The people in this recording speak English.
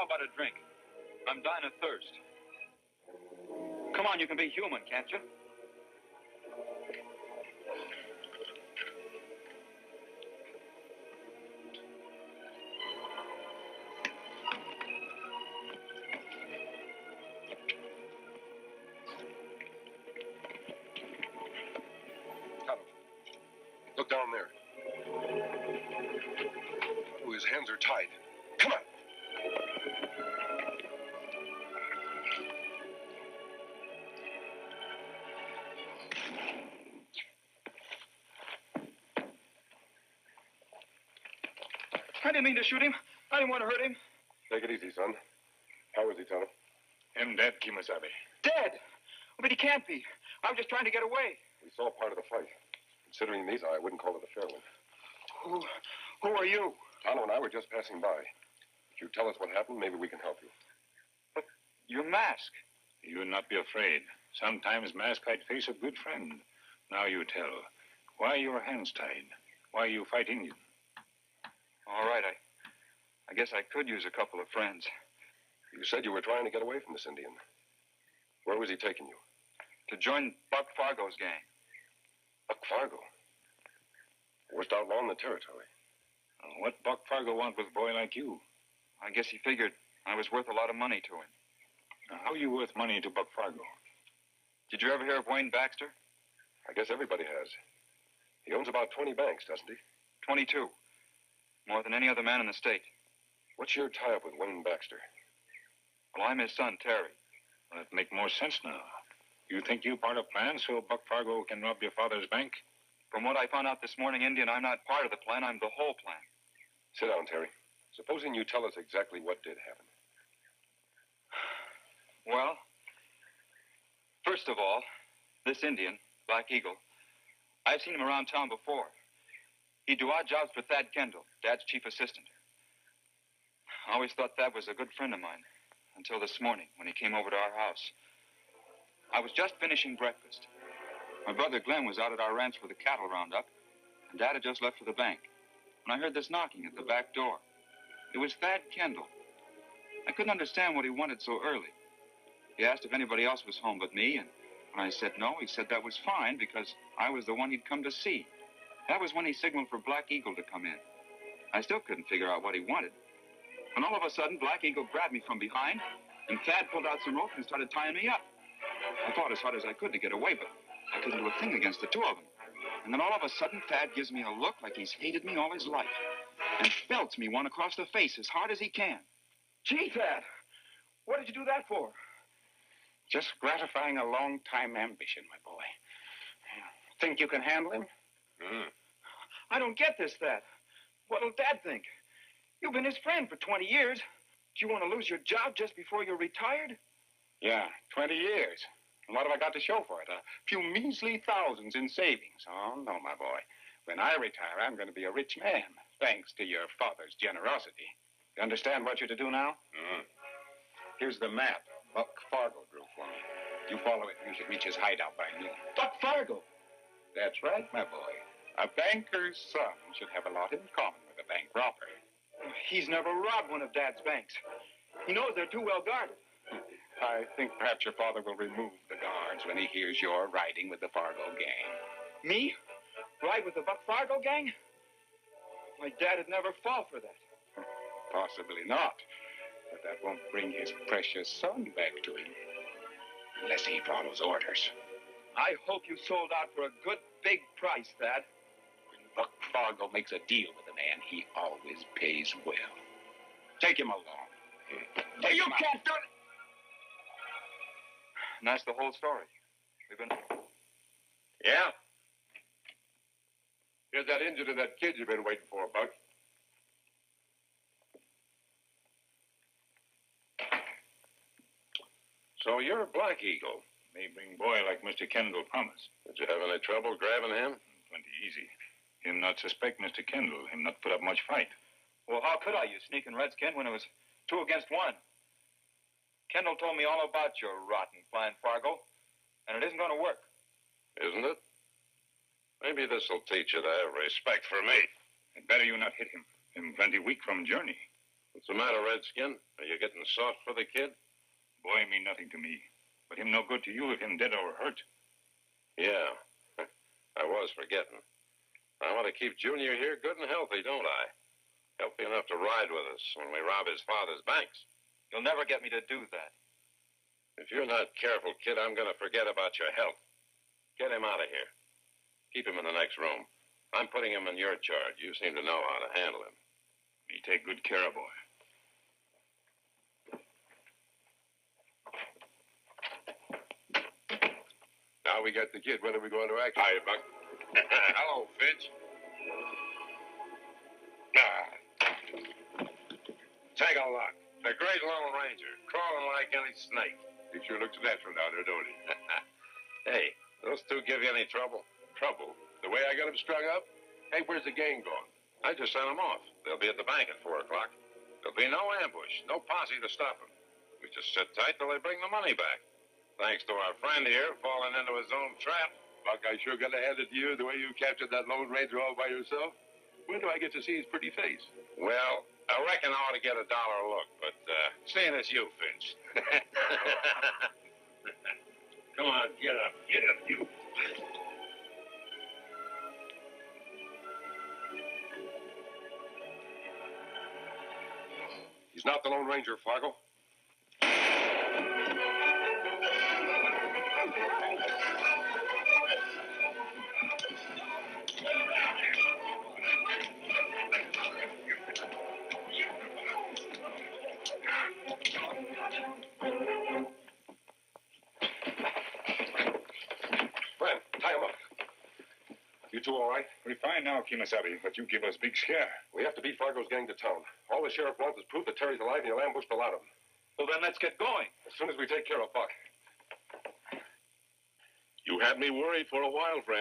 How about a drink? I'm dying of thirst. Come on, you can be human, can't you? Look down there. Oh, his hands are tied. Come on. I didn't mean to shoot him. I didn't want to hurt him. Take it easy, son. How is he, Tonto? Him dead, Kimasabi. Dead? But he can't be. I was just trying to get away. We saw part of the fight. Considering these, I wouldn't call it a fair one. Who are you? Tonto and I were just passing by. If you tell us what happened, maybe we can help you. But your mask. You not be afraid. Sometimes mask hide face of good friend. Now you tell. Why your hands tied? Why you fight Indian? All right, I guess I could use a couple of friends. You said you were trying to get away from this Indian. Where was he taking you? To join Buck Fargo's gang. Buck Fargo? Worst outlaw in the territory. What Buck Fargo want with a boy like you? I guess he figured I was worth a lot of money to him. How you worth money to Buck Fargo? Did you ever hear of Wayne Baxter? I guess everybody has. He owns about 20 banks, doesn't he? 22. More than any other man in the state. What's your tie-up with Wayne Baxter? Well, I'm his son, Terry. That make more sense now. You think you part of plan so Buck Fargo can rob your father's bank? From what I found out this morning, Indian, I'm not part of the plan. I'm the whole plan. Sit down, Terry. Supposing you tell us exactly what did happen. Well, first of all, this Indian, Black Eagle, I've seen him around town before. He'd do odd jobs for Thad Kendall, Dad's chief assistant. I always thought Thad was a good friend of mine, until this morning when he came over to our house. I was just finishing breakfast. My brother Glenn was out at our ranch for the cattle roundup, and Dad had just left for the bank. When I heard this knocking at the back door, it was Thad Kendall. I couldn't understand what he wanted so early. He asked if anybody else was home but me, and when I said no, he said that was fine because I was the one he'd come to see. That was when he signaled for Black Eagle to come in. I still couldn't figure out what he wanted. When all of a sudden, Black Eagle grabbed me from behind, and Thad pulled out some rope and started tying me up. I fought as hard as I could to get away, but I couldn't do a thing against the two of them. And then all of a sudden, Thad gives me a look like he's hated me all his life, and belts me one across the face as hard as he can. Gee, Thad, what did you do that for? Just gratifying a long-time ambition, my boy. Think you can handle him? I don't get this, Thad. What'll Dad think? You've been his friend for 20 years. Do you want to lose your job just before you're retired? Yeah, 20 years. And what have I got to show for it? A few measly thousands in savings. Oh, no, my boy. When I retire, I'm going to be a rich man, thanks to your father's generosity. You understand what you're to do now? Here's the map Buck Fargo drew for me. You follow it, you should reach his hideout by noon. Buck Fargo? That's right, my boy. A banker's son should have a lot in common with a bank robber. He's never robbed one of Dad's banks. He knows they're too well guarded. I think perhaps your father will remove the guards when he hears you're riding with the Fargo gang. Me? Ride with the Buck Fargo gang? My dad would never fall for that. Possibly not. But that won't bring his precious son back to him. Unless he follows orders. I hope you sold out for a good big price, Thad. When Buck Fargo makes a deal with a man, he always pays well. Take him along. Hey, you can't do it! And that's the whole story. We've been... Yeah? Here's that engine of that kid you've been waiting for, Buck. So you're Black Eagle. May bring boy like Mr. Kendall promised. Did you have any trouble grabbing him? Plenty easy. Him not suspect Mr. Kendall. Him not put up much fight. Well, how could I, you sneaking redskin, when it was 2 against 1? Kendall told me all about your rotten plan, Fargo, and it isn't going to work. Isn't it? Maybe this'll teach you to have respect for me. And better you not hit him. Him plenty weak from journey. What's the matter, Redskin? Are you getting soft for the kid? Boy mean nothing to me. But him no good to you if him dead or hurt. Yeah. I was forgetting. I want to keep Junior here good and healthy, don't I? Healthy enough to ride with us when we rob his father's banks. You'll never get me to do that. If you're not careful, kid, I'm going to forget about your health. Get him out of here. Keep him in the next room. I'm putting him in your charge. You seem to know how to handle him. Me take good care of boy. Now we got the kid. When are we going to act? Hi, Buck. Hello, Finch. Take a look. The great Lone Ranger, crawling like any snake. He sure looks natural down there, don't he? Hey, those two give you any trouble? Trouble. The way I got him strung up? Hey, where's the gang gone? I just sent them off. They'll be at the bank at 4 o'clock. There'll be no ambush, no posse to stop them. We just sit tight till they bring the money back. Thanks to our friend here falling into his own trap. Buck, I sure got to hand it to you the way you captured that Lone Ranger all by yourself. When do I get to see his pretty face? Well, I reckon I ought to get $1 a look, but seeing it's you, Finch. Come on, get up, you. He's not the Lone Ranger, Fargo. Friend, tie him up. You two all right? We fine now, Kimasabi, but you give us big scare. We have to beat Fargo's gang to town. All the sheriff wants is proof that Terry's alive and he'll ambush the lot of them. Well, then let's get going. As soon as we take care of Buck. You had me worried for a while, friend.